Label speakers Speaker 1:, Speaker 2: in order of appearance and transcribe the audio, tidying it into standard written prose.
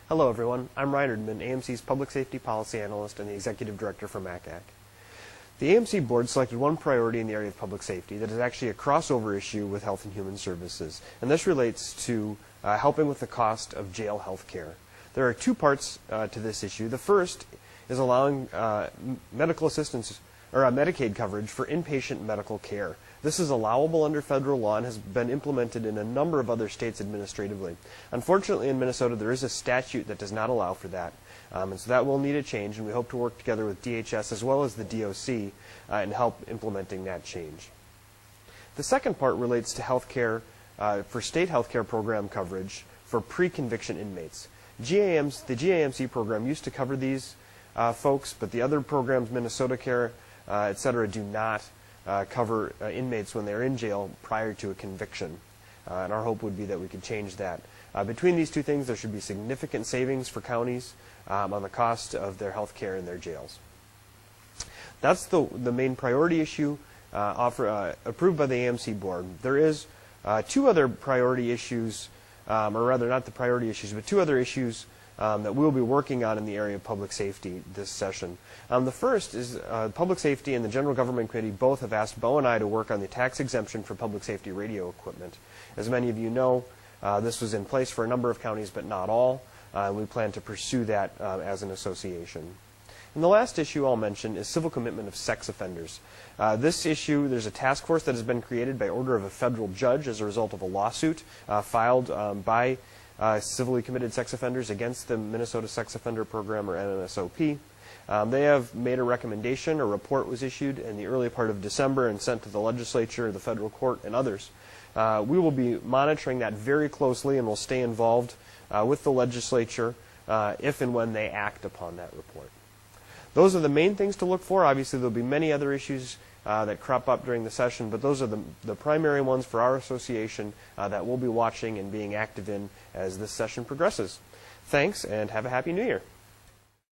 Speaker 1: Hello everyone, I'm Ryan Erdmann, AMC's Public Safety Policy Analyst and the Executive Director for MACAC. The AMC Board selected one priority in the area of public safety that is actually a crossover issue with Health and Human Services, and this relates to helping with the cost of jail health care. There are two parts to this issue. The first is allowing medical assistance or Medicaid coverage for inpatient medical care. This is allowable under federal law and has been implemented in a number of other states administratively. Unfortunately, in Minnesota, there is a statute that does not allow for that. And so that will need a change, and we hope to work together with DHS as well as the DOC and help implementing that change. The second part relates to health care for state health care program coverage for pre-conviction inmates. The GAMC program used to cover these folks, but the other programs, Minnesota Care, et cetera, do not cover inmates when they're in jail prior to a conviction. And our hope would be that we could change that. Between these two things, there should be significant savings for counties on the cost of their health care in their jails. That's the main priority issue approved by the AMC Board. There is two other priority issues, or rather not the priority issues, but two other issues that we'll be working on in the area of public safety this session. The first is Public Safety and the General Government Committee both have asked Bo and I to work on the tax exemption for public safety radio equipment. As many of you know, this was in place for a number of counties, but not all. We plan to pursue that as an association. And the last issue I'll mention is civil commitment of sex offenders. This issue, there's a task force that has been created by order of a federal judge as a result of a lawsuit filed by civilly committed sex offenders against the Minnesota Sex Offender Program, or NMSOP. They have made a recommendation. A report was issued in the early part of December and sent to the legislature, the federal court, and others. We will be monitoring that very closely and will stay involved with the legislature if and when they act upon that report. Those are the main things to look for. Obviously, there will be many other issues that crop up during the session, but those are the primary ones for our association that we'll be watching and being active in as this session progresses. Thanks, and have a Happy New Year.